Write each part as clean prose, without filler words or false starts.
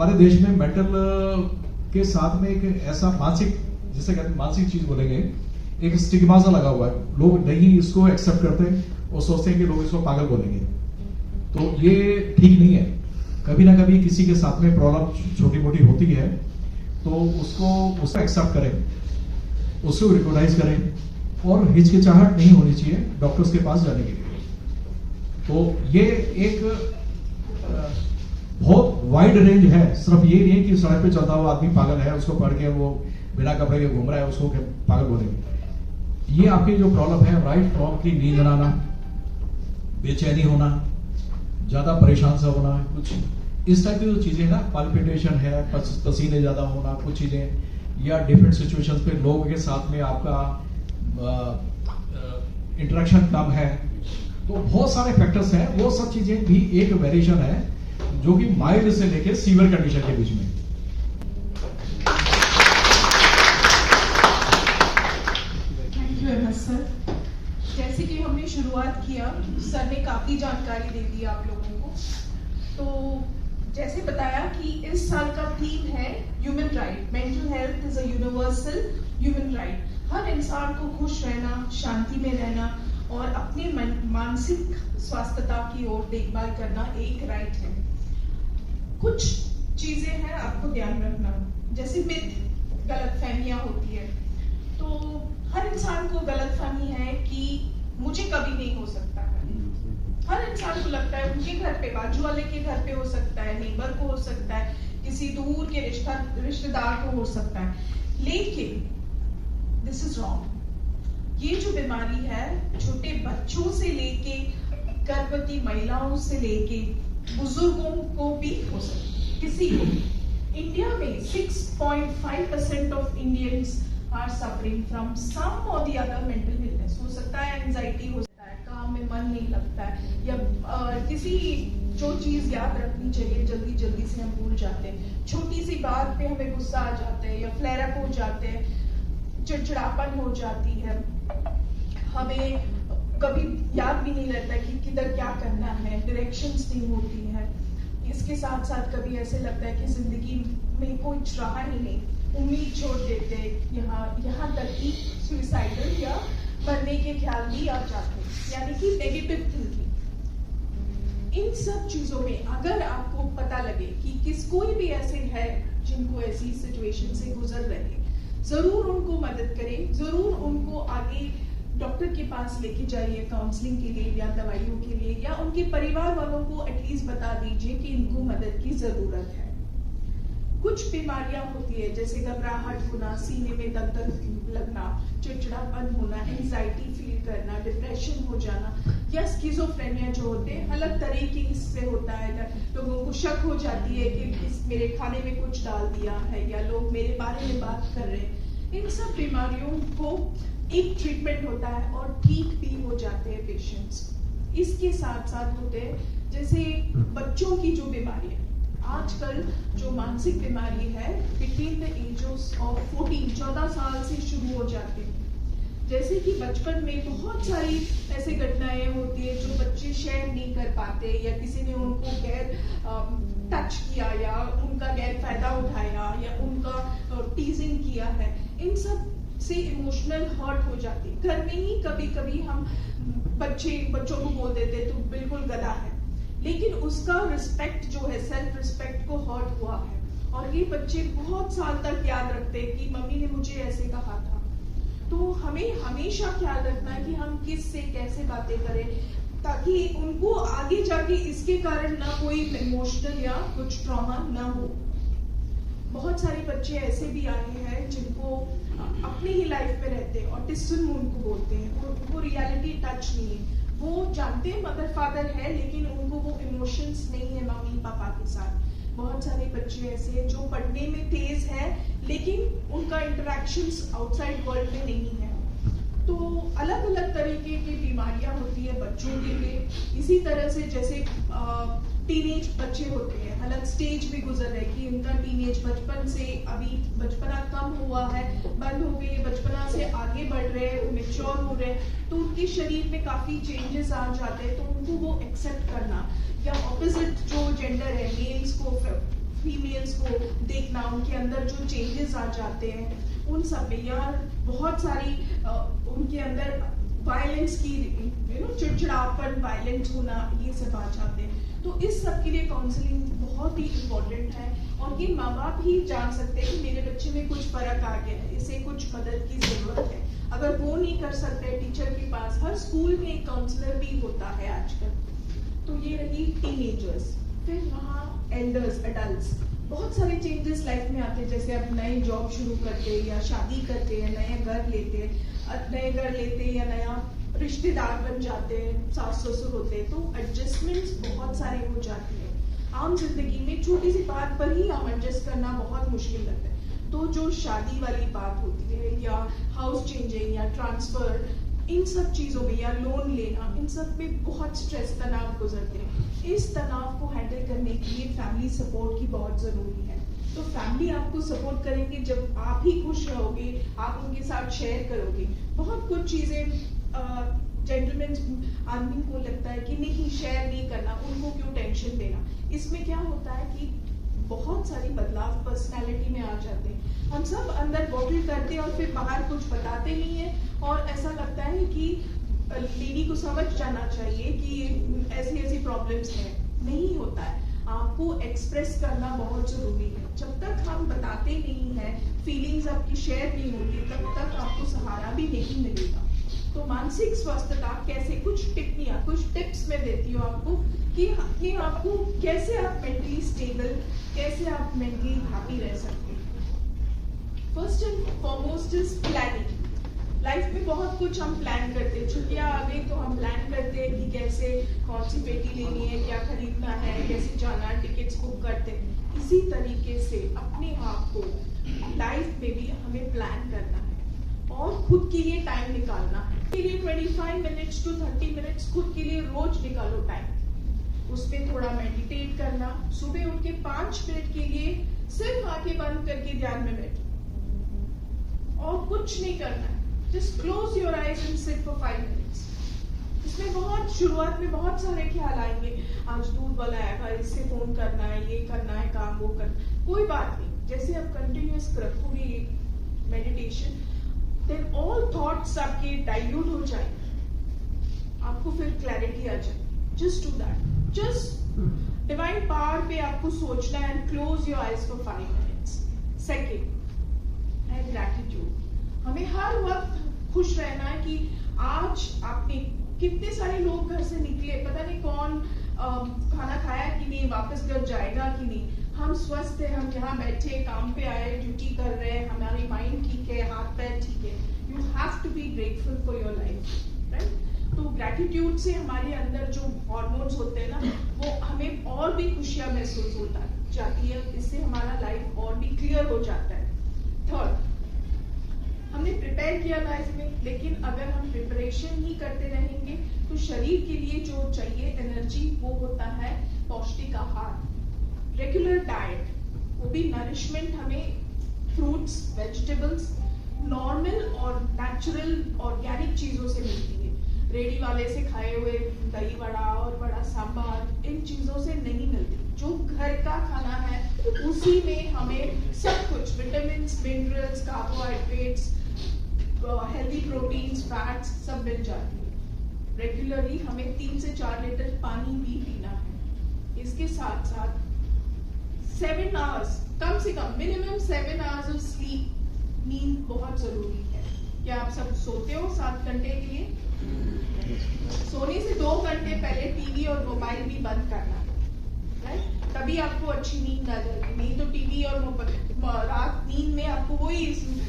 हमारे देश में मेंटल के साथ में एक ऐसा मानसिक, जिसे कहते हैं मानसिक चीज बोलेंगे, एक स्टिग्मा सा लगा हुआ है। लोग नहीं इसको एक्सेप्ट करते और सोचते हैं कि लोग इसको पागल बोलेंगे। तो ये ठीक नहीं है। कभी ना कभी किसी के साथ में प्रॉब्लम छोटी मोटी होती है तो उसको एक्सेप्ट करें, उसको रिकॉग्नाइज करें और हिचकिचाहट नहीं होनी चाहिए डॉक्टर्स के पास जाने के लिए। तो ये एक बहुत वाइड रेंज है। सिर्फ ये नहीं है कि सड़क पे चलता हुआ आदमी पागल है, उसको पढ़ के वो बिना कपड़े के घूम रहा है, उसको पागल बोलेंगे। ये आपकी जो प्रॉब्लम है, राइट फ्रॉम की नींद न आना, बेचैनी होना, ज्यादा परेशान सा होना, कुछ इस टाइप की जो चीजें ना, पाल्पिटेशन है, पसीने ज्यादा होना, कुछ चीजें, या डिफरेंट सिचुएशंस पे लोगों के साथ में आपका इंटरेक्शन कम है, तो बहुत सारे फैक्टर्स हैं। वो सब चीजें भी एक वेरिएशन है जो कि माइल्ड से लेके सीवियर कंडीशन के बीच में। Thank you Ahmed sir. जैसे कि हमने शुरुआत किया, सर ने काफी जानकारी दे दी आप लोगों को। तो जैसे बताया कि इस साल का थीम है human right. Mental health is a universal human right. हर इंसान को खुश रहना, शांति में रहना और अपने मानसिक स्वास्थ्यता की ओर देखभाल करना एक राइट है। कुछ चीजें हैं आपको ध्यान रखना, जैसे मिथ, गलतफहमियां होती है। तो हर इंसान को गलतफहमी है कि मुझे कभी नहीं हो सकता है। हर इंसान को लगता है उनके घर पे, बाजू वाले के घर पे हो सकता है, नेबर को हो सकता है, किसी दूर के रिश्तेदार को हो सकता है। लेकिन दिस इज रॉन्ग। ये जो बीमारी है छोटे बच्चों से लेके गर्भवती महिलाओं से लेके बुजुर्गों को भी हो सकता है, किसी को भी। इंडिया में 6.5% of Indians are suffering from some or the other mental illness. हो सकता है एंजाइटी, हो सकता है काम में मन नहीं लगता है, या किसी जो चीज याद रखनी चाहिए जल्दी जल्दी से हम भूल जाते हैं। छोटी सी बात पे हमें गुस्सा आ जाता है या फ्लेयर अप हो जाते हैं, चिड़चिड़ापन हो जाती है, हमें कभी याद भी नहीं रहता कि किधर क्या करना है, डायरेक्शंस नहीं होती है। इसके साथ साथ कभी ऐसे लगता है कि जिंदगी में कुछ रहा ही नहीं, उम्मीद छोड़ देते, यहाँ तक कि सुसाइडल या मरने के ख्याल भी आ जाते, यानी कि नेगेटिव थिंकिंग। इन सब चीजों में अगर आपको पता लगे कि कोई भी ऐसे है जिनको ऐसी सिचुएशन से गुजर रहे, जरूर उनको मदद करें, जरूर उनको आगे डॉक्टर के पास लेके जाइए काउंसलिंग के लिए या दवाइयों के लिए, या उनके परिवार वालों को एटलीस्ट बता दीजिए कि इनको मदद की जरूरत है। कुछ बीमारियां होती है जैसे घबराहट होना, सीने में दर्द लगना, चिड़चिड़ापन होना, एंजाइटी फील करना, डिप्रेशन हो जाना, या स्किज़ोफ्रेनिया जो होते हैं अलग तरीके से होता है। लोगों को शक हो जाती है कि मेरे खाने में कुछ डाल दिया है, या लोग मेरे बारे में बात कर रहे हैं। इन सब बीमारियों को एक ट्रीटमेंट होता है और ठीक भी हो जाते हैं पेशेंट्स। इसके साथ साथ होते हैं जैसे बच्चों की जो बीमारी है, आजकल जो मानसिक बीमारी है बिटवीन द एजेस ऑफ 14 साल से शुरू हो जाती है। जैसे कि बचपन में बहुत सारी ऐसे घटनाएं होती है जो बच्चे शेयर नहीं कर पाते, या किसी ने उनको गैर टच किया, या उनका गैर फायदा उठाया, या उनका टीजिंग किया है। इन सब से इमोशनल हर्ट हो जाती है। घर में ही कभी कभी हम बच्चों को बोल देते तो बिल्कुल गधा है, लेकिन उसका रिस्पेक्ट जो है, सेल्फ रिस्पेक्ट को हर्ट हुआ है, और ये बच्चे बहुत साल तक याद रखते हैं कि मम्मी ने मुझे ऐसे कहा था। तो हमें हमेशा ख्याल रखना है कि हम किस से कैसे बातें करें, ताकि उनको आगे जाके इसके कारण ना कोई इमोशनल या कुछ ट्रॉमा ना हो। बहुत सारे बच्चे ऐसे भी आए हैं जिनको अपनी ही लाइफ में रहते हैं, ऑटिज्म उनको बोलते हैं, वो रियलिटी टच नहीं है। वो जानते हैं मदर फादर है, लेकिन उनको वो इमोशंस नहीं है मम्मी पापा के साथ। बहुत सारे बच्चे ऐसे हैं जो पढ़ने में तेज है, लेकिन उनका इंटरेक्शंस आउटसाइड वर्ल्ड में नहीं है। तो अलग अलग तरीके की बीमारियां होती है बच्चों के लिए। इसी तरह से जैसे टीनेज बच्चे होते हैं, अलग स्टेज भी गुजर रहे कि उनका टीनेज बचपन से, अभी बचपना कम हुआ है, बंद हो गई, बचपना से आगे बढ़ रहे हैं, मैच्योर हो रहे हैं, तो उनके शरीर में काफी चेंजेस आ जाते हैं। तो उनको वो एक्सेप्ट करना, या ऑपोजिट जो जेंडर है, मेल्स को फीमेल्स को देखना, उनके अंदर जो चेंजेस आ जाते हैं उन सब में, या बहुत सारी उनके अंदर वायलेंस की चिड़चिड़ापन, वायलेंट होना, ये सब आ जाते हैं। तो इस सब के लिए काउंसलिंग बहुत ही इम्पोर्टेंट है, और ये माँ बाप ही जान सकते हैं कि मेरे बच्चे में कुछ फर्क आ गया है, इसे कुछ मदद की जरूरत है। अगर वो नहीं कर सकते टीचर के पास, हर स्कूल में एक काउंसलर भी होता है आजकल। तो ये रही टीनेजर्स। फिर वहाँ एल्डर्स, एडल्ट्स, बहुत सारे चेंजेस लाइफ में आते हैं, जैसे अब नए जॉब शुरू करते हैं या शादी करते हैं, नए घर लेते हैं या नया रिश्तेदार बन जाते हैं, सास ससुर होते हैं, तो एडजस्टमेंट्स बहुत सारे हो जाते हैं। आम जिंदगी में छोटी सी बात पर ही हम एडजस्ट करना बहुत मुश्किल लगता है। तो जो शादी वाली बात होती है, या हाउस चेंजिंग या ट्रांसफर, इन सब चीजों में, या लोन लेना, इन सब में बहुत स्ट्रेस, तनाव गुजरते हैं। इस तनाव को हैंडल करने के लिए फैमिली सपोर्ट की बहुत जरूरी है। तो फैमिली आपको सपोर्ट करेंगे जब आप ही खुश रहोगे, आप उनके साथ शेयर करोगे। बहुत कुछ चीजें जेंटलमैन आदमी को लगता है कि नहीं शेयर नहीं करना, उनको क्यों टेंशन देना। इसमें क्या होता है कि बहुत सारी बदलाव पर्सनालिटी में आ जाते हैं। हम सब अंदर बॉटल करते हैं और फिर बाहर कुछ बताते नहीं है, और ऐसा लगता है कि लेडी को समझ जाना चाहिए कि ऐसी ऐसी प्रॉब्लम्स हैं। नहीं होता है, आपको एक्सप्रेस करना बहुत जरूरी है। जब तक हम बताते नहीं हैं, फीलिंग्स आपकी शेयर नहीं होती, तब तक आपको सहारा भी नहीं मिलेगा। तो मानसिक स्वास्थ्यता कैसे, कुछ टिप्पणियां, कुछ टिप्स मैं देती हूँ आपको कि आपको कैसे आप मेंटली स्टेबल, कैसे आप मेंटली हैप्पी रह सकते हैं। First and foremost is planning. Life में बहुत कुछ हम प्लान करते हैं। छुट्टियां आ गई तो हम प्लान करते हैं कि कैसे, कौन सी पेटी लेनी है, क्या खरीदना है, कैसे जाना है, टिकट्स बुक करते हैं। इसी तरीके से अपने आप को लाइफ में भी हमें प्लान करना है और खुद के लिए टाइम निकालना है। के लिए 25 मिनट्स टू 30 मिनट्स खुद के लिए रोज निकालो टाइम। उसमें थोड़ा मेडिटेट करना, सुबह उठ के 5 मिनट के लिए सिर्फ आंखें बंद करके ध्यान में बैठो और कुछ नहीं करना है। Just close your eyes and sit for 5 minutes. इसमें बहुत शुरुआत में बहुत सारे ख्याल आएंगे, आज दूध वाला आएगा, इससे फोन करना है, ये करना है काम, वो करना, कोई बात नहीं। जैसे आप कंटिन्यूअस रखोगे मेडिटेशन, देन ऑल थॉट्स आपके डाइल्यूट हो जाएंगे, आपको फिर क्लैरिटी आ जाएगी। Just do that, just divine power पे आपको सोचना है and close your eyes for 5 minutes. Second है ग्रैटिट्यूड। हमें हर वक्त खुश रहना है कि आज आपने, कितने सारे लोग घर से निकले, पता नहीं कौन खाना खाया कि नहीं, वापस घर जाएगा कि नहीं, हम स्वस्थ है, हम यहाँ बैठे, काम पे आए, ड्यूटी कर रहे हैं, हमारी माइंड ठीक है, हाथ पैर ठीक है। You have to be grateful for your life, right. तो ग्रैटिट्यूड से हमारे अंदर जो हॉर्मोन्स होते हैं ना, वो हमें और भी खुशियां महसूस होता जाती है, इससे हमारा लाइफ और भी क्लियर हो जाता है। थर्ड, हमने प्रिपेयर किया लाइफ में, लेकिन अगर हम प्रिपरेशन ही करते रहेंगे तो शरीर के लिए जो चाहिए एनर्जी, वो होता है पौष्टिक आहार, रेगुलर डाइट, वो भी नरिशमेंट हमें फ्रूट्स, वेजिटेबल्स, नॉर्मल और नेचुरल ऑर्गेनिक चीजों से मिलती है। रेडी वाले से खाए हुए दही वड़ा और बड़ा सांभर, इन चीजों से नहीं मिलती। जो घर का खाना है उसी में हमें सब कुछ, vitamin, minerals, carbohydrates, healthy proteins, fats सब मिल जाती है। रेगुलरली हमें 3 से 4 लीटर पानी भी पीना है। इसके साथ साथ 7 आवर्स, कम से कम मिनिमम 7 आवर्स ऑफ स्लीप, नींद बहुत जरूरी है। क्या आप सब सोते हो 7 घंटे के लिए? सोने से 2 घंटे पहले टीवी और मोबाइल भी बंद करना, राइट? तभी आपको अच्छी नींद आ जाएगी। नहीं तो टीवी और रात नींद में आपको वही,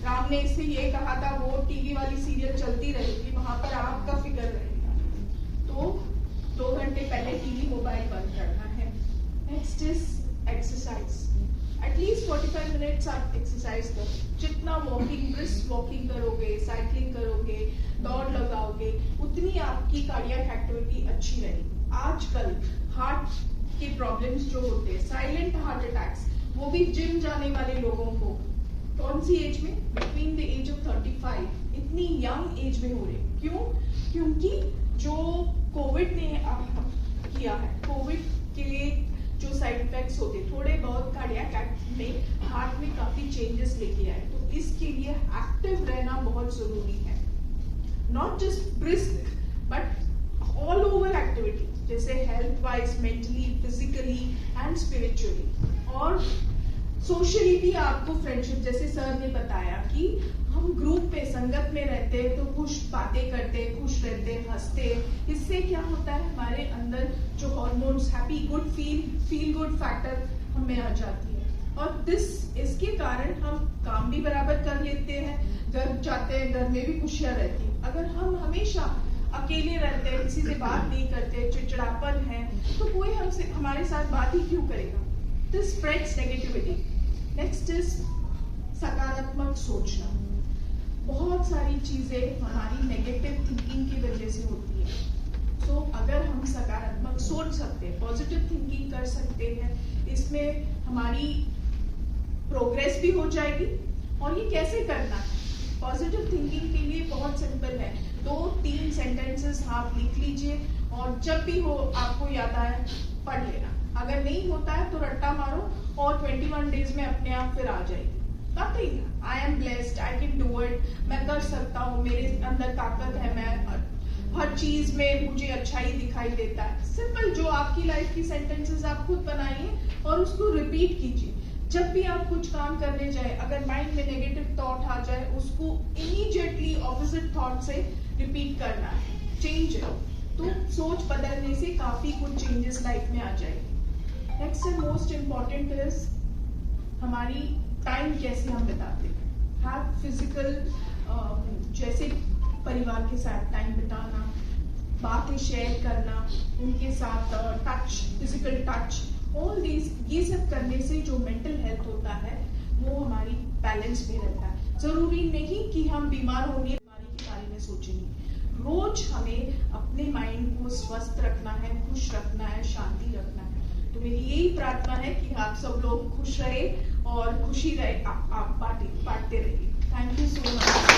राम ने इससे ये कहा था, वो टीवी वाली सीरियल चलती रहेगी, वहां पर आपका फिक्र रहेगा। तो 2 घंटे पहले टीवी मोबाइल बंद करना है। Next is exercise. At least 45 minutes आप एक्सरसाइज करो। जितना वॉकिंग, ब्रिस्क वॉकिंग करोगे, साइकिलिंग करोगे, दौड़ लगाओगे, उतनी आपकी कार्डियक एक्टिविटी अच्छी रहेगी। आजकल हार्ट के प्रॉब्लम्स जो होते हैं, साइलेंट हार्ट अटैक्स, वो भी जिम जाने वाले लोगों को कौन सी एज में, बिटवीन द एज ऑफ 35, इतनी यंग एज में हो रहे। क्यों? क्योंकि जो कोविड ने किया है, कोविड के जो साइड इफेक्ट्स होते, थोड़े बहुत कार्डियक एक्ट में हार्ट में काफी चेंजेस लेके आए। तो इसके लिए एक्टिव रहना बहुत जरूरी है, not just brisk but all over activity, जैसे health wise, mentally, physically and spiritually. और सोशली भी आपको फ्रेंडशिप, जैसे सर ने बताया कि हम ग्रुप पे संगत में रहते हैं तो खुश बातें करते, खुश रहते, हंसते। इससे क्या होता है, हमारे अंदर जो hormones, happy good feel good factor हमें आ जाती है, और इसके कारण हम काम भी बराबर कर लेते हैं, घर जाते हैं, घर में भी खुशियां रहती हैं। अगर हम हमेशा अकेले रहते हैं, किसी से बात नहीं करते, चिड़चिड़ापन है, तो कोई हमसे हमारे साथ बात ही क्यों करेगा? This spreads negativity. Next is सकारात्मक सोचना। बहुत सारी चीजें हमारी नेगेटिव थिंकिंग की वजह से होती है। सो अगर हम सकारात्मक सोच सकते हैं, पॉजिटिव थिंकिंग कर सकते हैं, इसमें हमारी प्रोग्रेस भी हो जाएगी। और ये कैसे करना है? पॉजिटिव थिंकिंग के लिए बहुत सिंपल है, 2-3 सेंटेंसेस आप लिख लीजिए और जब भी हो आपको याद आए पढ़ लेना। अगर नहीं होता है तो रट्टा मारो और 21 डेज में अपने आप फिर आ जाएगी। Nothing, I am blessed, I can do it, मैं कर सकता हूँ, मेरे अंदर ताकत है, मैं हर चीज में मुझे अच्छा ही दिखाई देता है। सिंपल, जो आपकी लाइफ की सेंटेंसेस आप खुद बनाइए और उसको रिपीट कीजिए। जब भी आप कुछ काम करने जाए, अगर माइंड में नेगेटिव थॉट आ जाए, उसको इमीडिएटली ऑपोजिट थॉट से रिपीट करना है, चेंज है। तो सोच बदलने से काफी कुछ चेंजेस लाइफ में आ जाएगी। Next and most important is हमारी टाइम कैसे हम बिताते हैं। हैव फिजिकल, जैसे परिवार के साथ टाइम बिताना, बातें शेयर करना, उनके साथ touch, physical touch, all these, ये सब करने से जो मेंटल हेल्थ होता है वो हमारी बैलेंस में रहता है। जरूरी नहीं कि हम बीमार होंगे, बीमारी के बारे में सोचेंगे। रोज हमें अपने माइंड को स्वस्थ रखना है, खुश रखना है, शांति रखना है। तो मेरी यही प्रार्थना है कि आप सब लोग खुश रहे और खुशी रहे, आप बांटते रहिए। Thank you so much.